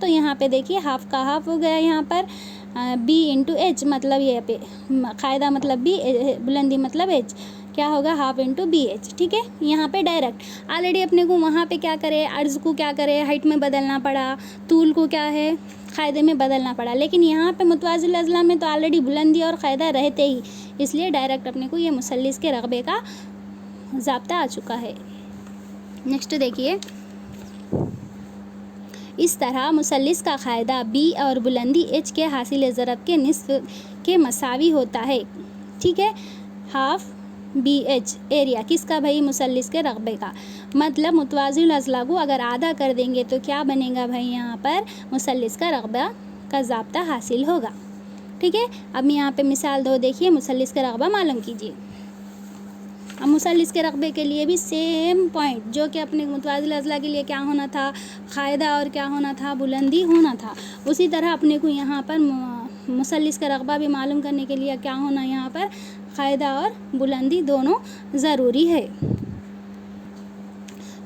तो यहाँ पे देखिए हाफ का हाफ हो गया, यहाँ पर बी इंटू एच, मतलब ये पे क़ायदा मतलब बी, बुलंदी मतलब एच, क्या होगा, हाफ इंटू बी एच। ठीक है, यहाँ पे डायरेक्ट ऑलरेडी अपने को वहाँ पे क्या करे, अर्ज़ को क्या करे, हाइट में बदलना पड़ा, तूल को क्या है, क़ायदे में बदलना पड़ा, लेकिन यहाँ पे मुतवाज़िल अज़ला में तो ऑलरेडी बुलंदी और क़ायदा रहते ही, इसलिए डायरेक्ट अपने को ये मुसल्लिस के रक़बे का ज़ाब्ता आ चुका है। नेक्स्ट देखिए, इस तरह मुसल्लिस का क़ायदा बी और बुलंदी एच के हासिल ज़रब के निस्फ़ के मसावी होता है। ठीक है, हाफ बी एच एरिया किसका भाई, मुसल्लिस के रक़बे का, मतलब मुतवाज़िल अज़ला को अगर आधा कर देंगे तो क्या बनेगा भाई, यहाँ पर मुसल्लिस का रक़बा का ज़ाब्ता हासिल होगा। ठीक है, अब यहाँ पे मिसाल दो देखिए, मुसल्लिस का रक़बा मालूम कीजिए। अब मुसल्लिस के रक़बे के लिए भी सेम पॉइंट, जो कि अपने मुतवाज़िल अज़ला के लिए क्या होना था, क़ायदा और क्या होना था, बुलंदी होना था, उसी तरह अपने को यहाँ पर मुसल्लिस का रक़बा भी मालूम करने के लिए क्या होना, यहाँ पर क़ायदा और बुलंदी दोनों ज़रूरी है।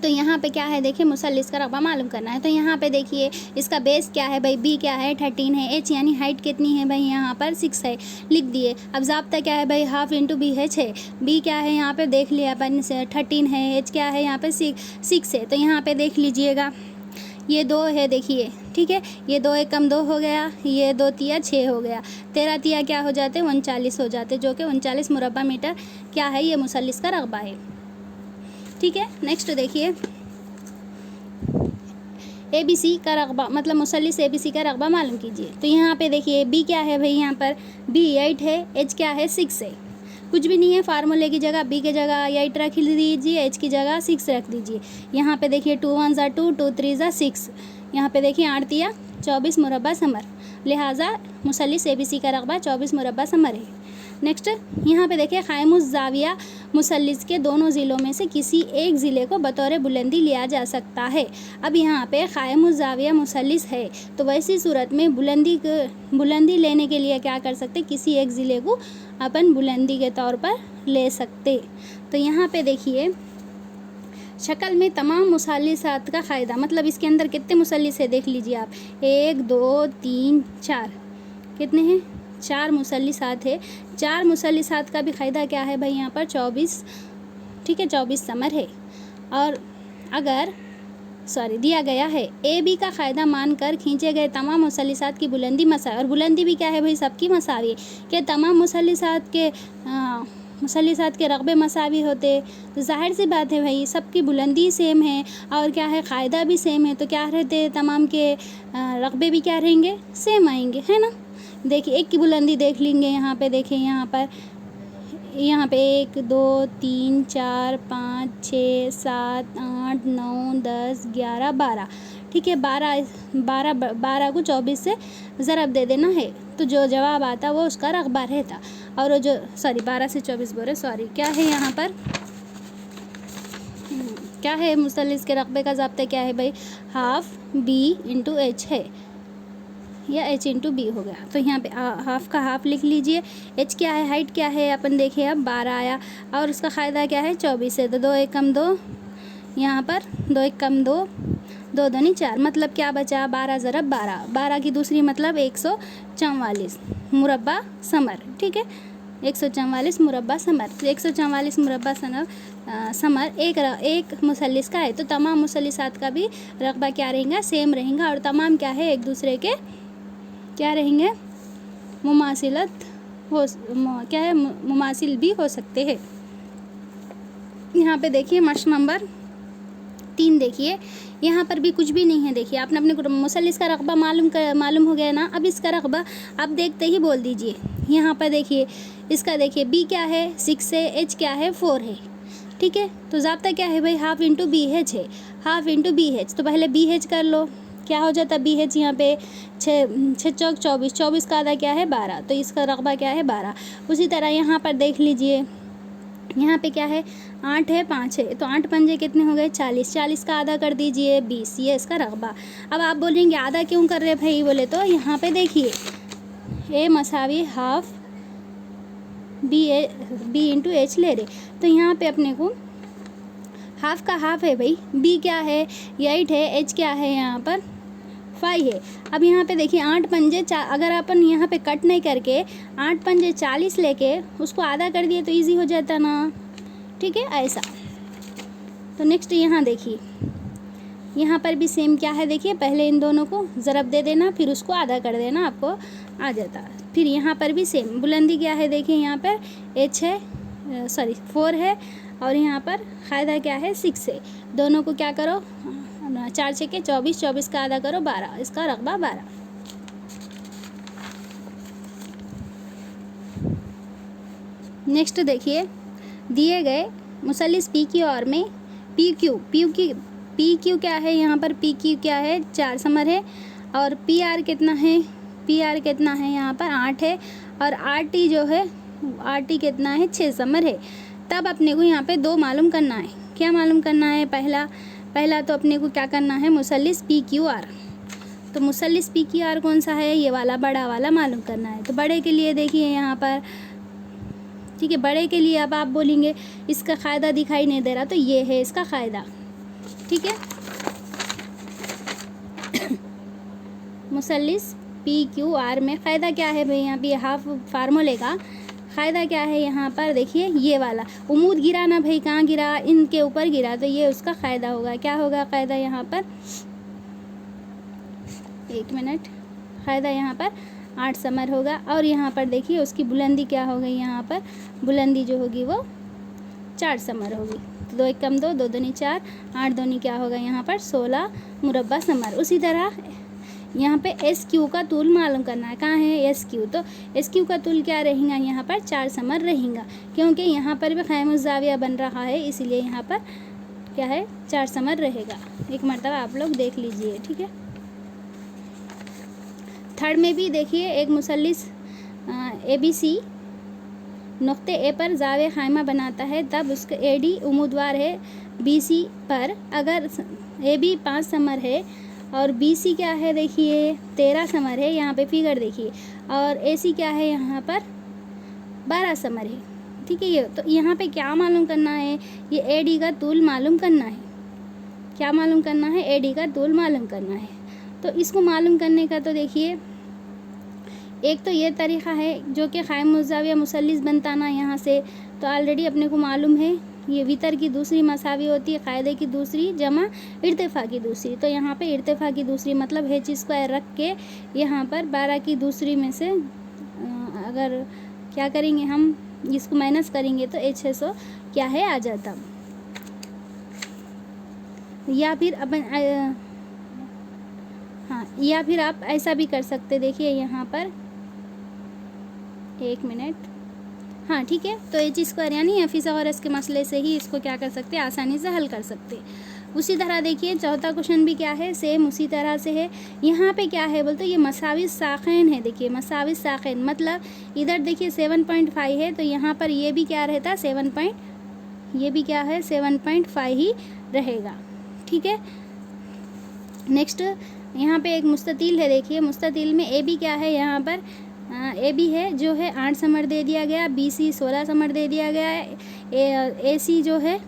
तो यहाँ पे क्या है देखिए, मुसल्लिस का रकबा मालूम करना है। तो यहाँ पे देखिए इसका बेस क्या है भाई, बी क्या है 13 है, एच यानी हाइट कितनी है भाई यहाँ पर 6 है, लिख दिए। अब ज़ाब्ता क्या है भाई, हाफ इंटू बी है 6, बी क्या है यहाँ पे देख लिया अपन 13 है, एच क्या है यहाँ पे 6 है। तो यहाँ पे देख लीजिएगा ये 2 है देखिए, ठीक है, ये 2 एक कम 2 हो गया, ये 2 तिया 6 हो गया, 13 तिया क्या हो जाते 39 हो जाते, जो कि 39 मुरब्बा मीटर क्या है ये मुसल्लिस का रकबा है। ठीक है, नेक्स्ट देखिए ABC का रकबा, मतलब मुसल्लिस ABC का रकबा मालूम कीजिए। तो यहाँ पे देखिए B क्या है भाई, यहाँ पर B 8 है, H क्या है 6 है, कुछ भी नहीं है, फार्मूले की जगह B की जगह 8 रख दीजिए, H की जगह 6 रख दीजिए। यहाँ पे देखिए 2 1 ज़ा 2, 2 3 ज़ा 6, यहाँ पे देखिए 8 तिया 24 मुरब्बा समर, लिहाजा मुसल्लिस ABC का रकबा 24 मुरब्बा समर है। नेक्स्ट यहाँ पे देखिए क़ाइमुज़ ज़ाविया मुसल्लिस के दोनों ज़िलों में से किसी एक ज़िले को बतौर बुलंदी लिया जा सकता है। अब यहाँ पे क़ाइमुज़ ज़ाविया मुसल्लिस है, तो वैसी सूरत में बुलंदी लेने के लिए क्या कर सकते, किसी एक ज़िले को अपन बुलंदी के तौर पर ले सकते। तो यहाँ पे देखिए शक्ल में तमाम मुसल्लिसात का फ़ायदा, मतलब इसके अंदर कितने मुसल्लिस है देख लीजिए आप, 1 2 3 4, कितने हैं 4 मुसल्लिसात है। 4 मुसल्लिसात का भी फ़ायदा क्या है भाई यहाँ पर 24, ठीक है 24 समर है। और अगर दिया गया है AB का फ़ायदा मानकर खींचे गए तमाम मुसल्लिसात की बुलंदी मसावी, और बुलंदी भी क्या है भाई सबकी मसावी, कि तमाम मुसल्लिसात के रकबे मसावी होते, तो जाहिर सी बात है भाई सबकी बुलंदी सेम है और क्या है फ़ायदा भी सेम है, तो क्या रहते तमाम के रकबे भी क्या रहेंगे सेम आएंगे, है ना। देखिए एक की बुलंदी देख लेंगे, यहाँ पे देखें, यहाँ पे 1 2 3 4 5 6 7 8 9 10 11 12, ठीक है 12 को 24 से ज़रब दे देना है, तो जो जवाब आता वो उसका रकबा रहता। और वो जो 12 से 24 बोले क्या है यहाँ पर, क्या है मुसल्लिस के रकबे का ज़ाब्ता क्या है भाई, हाफ B इंटू H है, या H इंटू B हो गया। तो यहाँ पे हाफ का हाफ लिख लीजिए, H क्या है हाइट क्या है अपन देखें, अब 12 आया, और उसका फ़ायदा क्या है 24 है, तो 2 1 कम 2, यहाँ पर 2 1 कम 2, 2 2 4, मतलब क्या बचा 12 ज़रब 12, 12 की दूसरी मतलब 144 मुरब्बा समर, ठीक है 144 मुरब्बा समर। तो 144 मुरब्बा समर एक मुसल्लिस का है, तो तमाम मुसल्लिसात का भी रकबा क्या रहेगा सेम रहेगा, और तमाम क्या है एक दूसरे के क्या रहेंगे मुमासिलत क्या है मुमासिल भी हो सकते हैं। यहाँ पे देखिए मश्क नंबर 3 देखिए, यहाँ पर भी कुछ भी नहीं है। देखिए आपने अपने मुसल्लिस का रकबा मालूम हो गया ना, अब इसका रकबा आप देखते ही बोल दीजिए। यहाँ पर देखिए इसका देखिए B क्या है 6 है, H क्या है 4 है, ठीक है। तो ज़ाब्ता क्या है भाई हाफ इंटू BH है, हाफ इंटू BH, तो पहले BH कर लो, क्या हो जाता BH यहाँ पे 6 चौक 24, 24 का आधा क्या है 12, तो इसका रकबा क्या है 12। उसी तरह यहाँ पर देख लीजिए, यहाँ पे क्या है 8 है 5 है, तो 8 पंजे कितने हो गए 40, 40 का आधा कर दीजिए 20, ये इसका रकबा। अब आप बोलेंगे आधा क्यों कर रहे भाई, बोले तो यहाँ पे देखिए A मसावी हाफ B इंटू H ले रहे, तो यहाँ पे अपने को हाफ का हाफ है भाई, B क्या है 8 है, H क्या है यहाँ पर 5 है। अब यहाँ पे देखिए 8 पंजे अगर अपन यहाँ पे कट नहीं करके 8 पंजे 40 लेके उसको आधा कर दिए तो इजी हो जाता ना, ठीक है ऐसा। तो नेक्स्ट यहाँ देखिए, यहाँ पर भी सेम क्या है देखिए, पहले इन दोनों को ज़रब दे देना फिर उसको आधा कर देना, आपको आ जाता। फिर यहाँ पर भी सेम, बुलंदी क्या है देखिए, यहाँ पर H है 4 है, और यहाँ पर फ़ायदा क्या है 6 है, दोनों को क्या करो 4 छक्के 24, 24 का आधा करो 12, इसका रकबा 12। नेक्स्ट देखिए, दिए गए मुसल्लिस P की ओर में पी क्यू क्या है, यहाँ पर PQ क्या है 4 समर है, और PR कितना है, PR कितना है यहाँ पर 8 है, और RT जो है RT कितना है 6 समर है। तब अपने को यहाँ पे 2 मालूम करना है, क्या मालूम करना है, पहला तो अपने को क्या करना है मुसल्लिस PQR, तो मुसल्लिस PQR कौन सा है, ये वाला बड़ा वाला मालूम करना है। तो बड़े के लिए देखिए यहाँ पर, ठीक है बड़े के लिए अब आप बोलेंगे इसका फ़ायदा दिखाई नहीं दे रहा, तो ये है इसका फ़ायदा, ठीक है। मुसल्लिस PQR में फ़ायदा क्या है भाई, यहाँ पे हाफ फार्मूले का फ़ायदा क्या है यहाँ पर देखिए, ये वाला उमूद गिरा ना भाई, कहाँ गिरा, इनके ऊपर गिरा, तो ये उसका फ़ायदा होगा। क्या होगा फ़ायदा यहाँ पर, एक मिनट, फ़ायदा यहाँ पर 8 समर होगा। और यहाँ पर देखिए उसकी बुलंदी क्या हो गई, यहाँ पर बुलंदी जो होगी वो 4 समर होगी। तो 2 1 कम 2, 2 दूनी 4, 8 दूनी क्या होगा यहाँ पर 16 मुरब्बा समर। उसी तरह यहाँ पे SQ का तूल मालूम करना है। कहाँ है SQ, तो SQ का तूल क्या रहेगा यहाँ पर 4 समर रहेगा, क्योंकि यहाँ पर भी क़ाइमुज़ ज़ाविया बन रहा है, इसीलिए यहाँ पर क्या है 4 समर रहेगा। एक मरतबा आप लोग देख लीजिए, ठीक है। थर्ड में भी देखिए, एक मुसल्लिस ABC नुक्ते ए पर ज़ाविया क़ाइमा बनाता है, तब उसका AD उम्मीदवार है BC पर। अगर AB 5 समर है और BC क्या है देखिए 13 समर है, यहाँ पे फिगर देखिए, और AC क्या है यहाँ पर 12 समर है, ठीक है। ये तो यहाँ पे क्या मालूम करना है, ये AD का तूल मालूम करना है। क्या मालूम करना है, AD का तूल मालूम करना है। तो इसको मालूम करने का तो देखिए, एक तो ये तरीक़ा है जो कि क़ाइमुज़ ज़ाविया मुसल्लिस बनता ना, यहाँ से तो ऑलरेडी अपने को मालूम है, ये वितर की दूसरी मसावी होती है, क़ायदे की दूसरी जमा इर्तिफ़ा की दूसरी। तो यहाँ पे इर्तिफ़ा की दूसरी मतलब H² रख के यहाँ पर 12 की दूसरी में से अगर क्या करेंगे हम, इसको माइनस करेंगे तो H600 क्या है आ जाता। या फिर अपन हाँ, या फिर आप ऐसा भी कर सकते, देखिए यहाँ पर एक मिनट, हाँ ठीक है। तो H² यानी फिसागोरस के मसले से ही इसको क्या कर सकते, आसानी से हल कर सकते। उसी तरह देखिए चौथा क्वेश्चन भी क्या है, सेम उसी तरह से है। यहाँ पे क्या है बोलते, ये मसावी साक़ैन है। देखिए मसावी साक़ैन मतलब इधर देखिए 7.5 है, तो यहाँ पर ये भी क्या रहता, ये भी क्या है 7.5 ही रहेगा, ठीक है। नेक्स्ट यहाँ पे एक मुस्ततील है, देखिए मुस्ततील में AB क्या है, यहाँ पर AB है जो है 8 समर दे दिया गया, BC 16 समर दे दिया गया है, AC जो है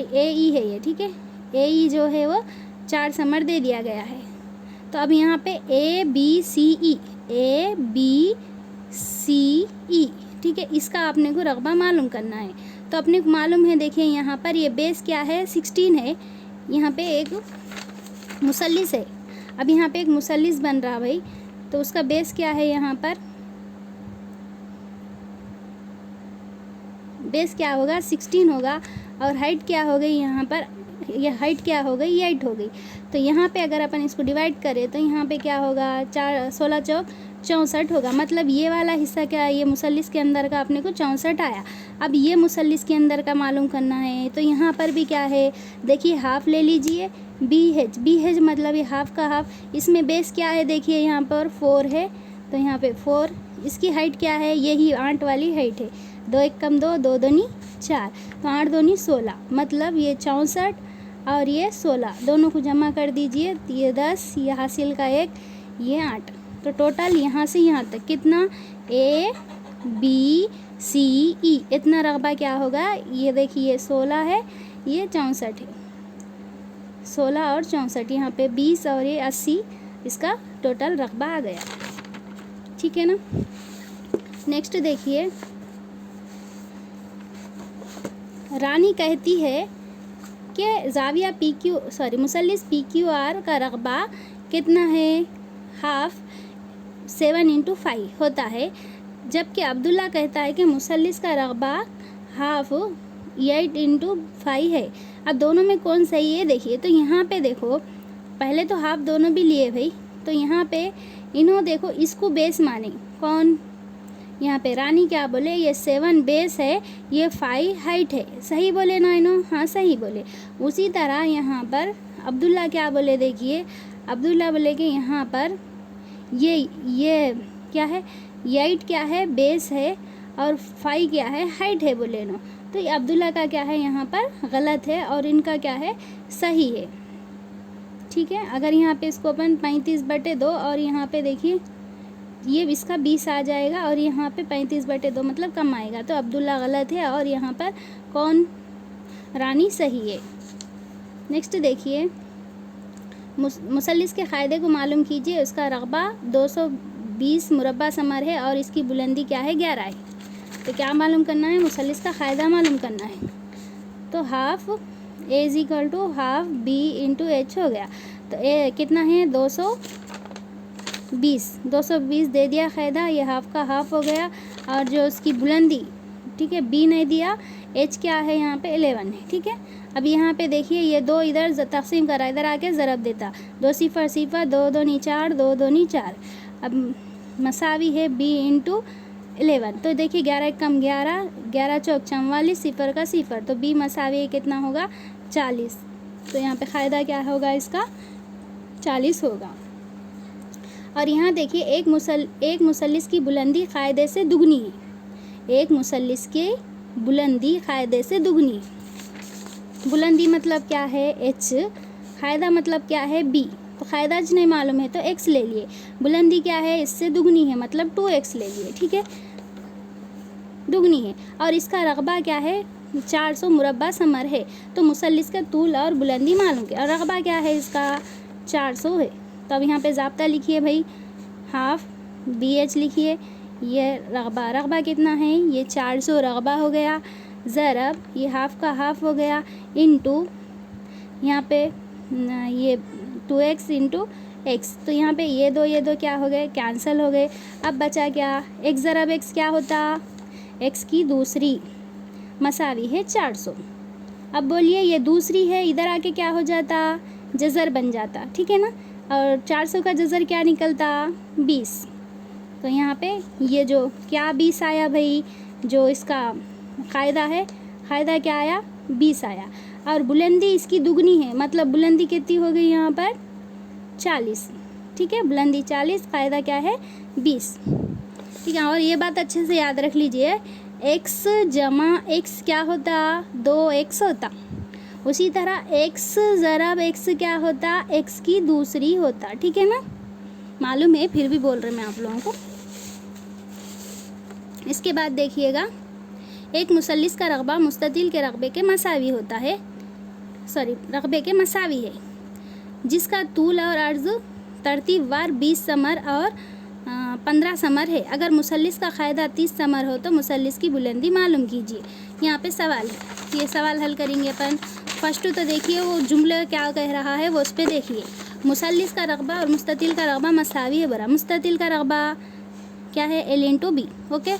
AE है ये, ठीक है। AE जो है वो 4 समर दे दिया गया है। तो अब यहाँ पे ABCE, ठीक है, इसका आपने को रकबा मालूम करना है। तो अपने को मालूम है, देखिए यहाँ पर ये बेस क्या है 16 है, यहाँ पे एक मुसल्लिस है। अब यहाँ पे एक मुसल्लिस बन रहा भाई, तो उसका बेस क्या है, यहाँ पर बेस क्या होगा 16 होगा, और हाइट क्या हो गई यहाँ पर, ये हाइट क्या हो गई 8 हो गई। तो यहाँ पे अगर अपन इसको डिवाइड करें तो यहाँ पे क्या होगा 16 चौक 64 होगा। मतलब ये वाला हिस्सा क्या है, ये मुसल्लिस के अंदर का अपने को 64 आया। अब ये मुसल्लिस के अंदर का मालूम करना है, तो यहाँ पर भी क्या है देखिए, हाफ ले लीजिए BH मतलब ये हाफ का हाफ। इसमें बेस क्या है देखिए, यहाँ पर 4 है, तो यहाँ पे 4। इसकी हाइट क्या है, यही 8 वाली हाइट है। 2 1 कम 2, 2 दूनी 4, तो 8 दूनी 16, मतलब ये 64 और ये 16 दोनों को जमा कर दीजिए, ये 10, ये हासिल का 1, ये 8। तो टोटल यहाँ से यहाँ तक कितना ABCE इतना रकबा क्या होगा, ये देखिए 16 है, ये 64 है, 16 और 64, यहाँ पे 20 और ये 80, इसका टोटल रकबा आ गया, ठीक है ना। नेक्स्ट देखिए, रानी कहती है कि ज़ाविया मुसल्लिस PQR का रकबा कितना है, हाफ 7 × 5 होता है, जबकि अब्दुल्ला कहता है कि मुसल्लिस का रकबा हाफ 8 × 5 है। अब दोनों में कौन सही है देखिए, तो यहाँ पे देखो पहले तो हाफ दोनों भी लिए भाई, तो यहाँ पे इन्हों देखो इसको बेस माने, कौन यहाँ पे रानी क्या बोले, ये 7 बेस है, ये 5 हाइट है, सही बोले ना इन्हों, हाँ सही बोले। उसी तरह यहाँ पर अब्दुल्ला क्या बोले, देखिए अब्दुल्ला बोले कि यहाँ पर ये क्या है, 8 क्या है बेस है और 5 क्या है हाइट है बोले ना। तो ये अब्दुल्ला का क्या है यहाँ पर गलत है और इनका क्या है सही है, ठीक है। अगर यहाँ पे इसको अपन 35/2 और यहाँ पे देखिए ये इसका 20 आ जाएगा और यहाँ पे 35/2 मतलब कम आएगा। तो अब्दुल्ला गलत है और यहाँ पर कौन रानी सही है। नेक्स्ट देखिए, मुसल्लिस के क़ायदे को मालूम कीजिए। उसका रकबा 220 मुरब्बा समर है और इसकी बुलंदी क्या है, 11 है। तो क्या मालूम करना है, मुसल्लिस का क़ायदा मालूम करना है। तो half A is equal to half B into H हो गया। तो ए कितना है, 220 दे दिया क़ायदा, ये हाफ का हाफ हो गया। और जो उसकी बुलंदी, ठीक है, बी नहीं दिया, एच क्या है यहाँ पे 11 है, ठीक है। अब यहाँ पे देखिए ये 2 इधर तकसीम करा, इधर आके ज़रब देता, 2 सिफर सिफर 2 दूनी 4 2 दूनी 4। अब मसावी है बी इंटू 11। तो देखिए 11 कम 11, 11 चौक 44, सिफर का सिफर, तो बी मसावी कितना होगा, 40। तो यहाँ पे क़ायदा क्या होगा इसका, 40 होगा। और यहाँ देखिए एक मुसल्लिस की बुलंदी क़ायदे से दुगनी है। एक मुसल्लिस की बुलंदी क़ायदे से दुगनी। बुलंदी मतलब क्या है, एच, क़ायदा मतलब क्या है, बी। तो क़ायदा नहीं मालूम है तो एक्स ले लिए, बुलंदी क्या है, इससे दुगनी है मतलब 2x ले लिए, ठीक है, दुगनी है। और इसका रकबा क्या है, 400 मुरब्बा समर है। तो मुसल्लिस का तूल और बुलंदी मालूम किया और रकबा क्या है इसका, 400 है। तो अब यहाँ पे ज़ाब्ता लिखिए भाई, हाफ BH लिखिए, ये रकबा कितना है, ये 400 रकबा हो गया, ज़रब ये हाफ का हाफ हो गया, इनटू यहाँ पे ये 2x इंटू एक्स। तो यहाँ पे ये दो क्या हो गए, कैंसिल हो गए। अब बचा क्या, x ज़रब x क्या होता, x की दूसरी मसावी है 400। अब बोलिए ये दूसरी है, इधर आके क्या हो जाता, जज़र बन जाता, ठीक है ना। और 400 का जज़र क्या निकलता, 20। तो यहाँ पे ये जो क्या 20 आया भाई, जो इसका क़ायदा है, क़ायदा क्या आया, 20 आया। और बुलंदी इसकी दुगनी है, मतलब बुलंदी कितनी हो गई यहाँ पर, 40, ठीक है, बुलंदी 40, क़ायदा क्या है, 20, ठीक है। और ये बात अच्छे से याद रख लीजिए, x जमा x क्या होता, 2x होता। उसी तरह x ज़रब x क्या होता, x की दूसरी होता, ठीक है ना, मालूम है फिर भी बोल रहे मैं आप लोगों को। इसके बाद देखिएगा, एक मुसल्लिस का रकबा मुस्ततिल के रकबे के मसावी होता है, रकबे के मसावी है, जिसका तूल और अर्ज़ तरतीबवार 20 समर और 15 समर है। अगर मुसल्लिस का क़ायदा 30 समर हो तो मुसल्लिस की बुलंदी मालूम कीजिए। यहाँ पे सवाल है, ये सवाल हल करेंगे अपन। फर्स्ट तो देखिए वो जुमला क्या कह रहा है, वो उस पर देखिए। मुसल्लिस का रकबा और मुस्ततिल का रकबा मसावी है बरा। मुस्ततिल का रकबा क्या है, L इंटू बी, ओके।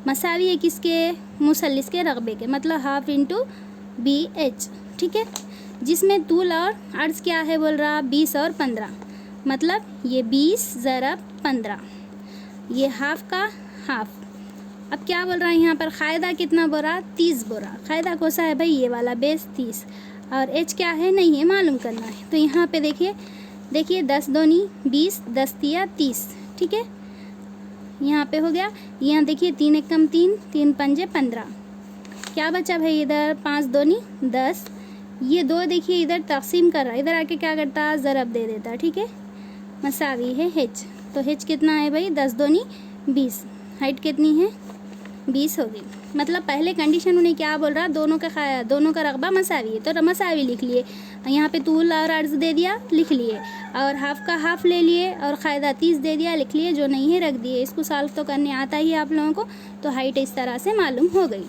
मसावी है किसके, मुसल्लिस के रकबे के, मतलब हाफ इंटू BH, ठीक है। जिसमें तूल और अर्ज़ क्या है बोल रहा, 20 और 15, मतलब ये 20 ज़रब 15, ये हाफ का हाफ। अब क्या बोल रहा है यहाँ पर, क़ायदा कितना बोला, 30 बोला। क़ायदा कौन सा है भाई, ये वाला बेस 30, और एच क्या है, नहीं है, मालूम करना है। तो यहाँ पे देखिए 10 दूनी 20, 10 तिया 30, ठीक है, यहाँ पे हो गया। यहाँ देखिए 3 एक कम 3, 3 पंजे 15, क्या बचा भाई इधर, 5 दूनी 10। ये 2 देखिए इधर तकसीम कर रहा है, इधर आके क्या करता, ज़रब दे देता, ठीक है। मसावी है h, तो h कितना है भाई, 10 दूनी 20, हाइट कितनी है, 20 होगी। मतलब पहले कंडीशन उन्हें क्या बोल रहा, दोनों का रकबा मसावी है, तो मसावी लिख लिए। यहाँ पे तूल और अर्ज़ दे दिया, लिख लिए, और हाफ का हाफ ले लिए, और क़ायदा 30 दे दिया, लिख लिए, जो नहीं है रख दिए। इसको सॉल्व तो करने आता ही आप लोगों को, तो हाइट इस तरह से मालूम हो गई।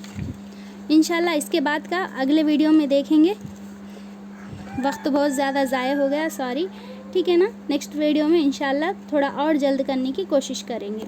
इंशाल्लाह इसके बाद का अगले वीडियो में देखेंगे। वक्त बहुत ज़्यादा ज़ाया हो गया, सॉरी, ठीक है ना। नेक्स्ट वीडियो में इंशाल्लाह थोड़ा और जल्द करने की कोशिश करेंगे।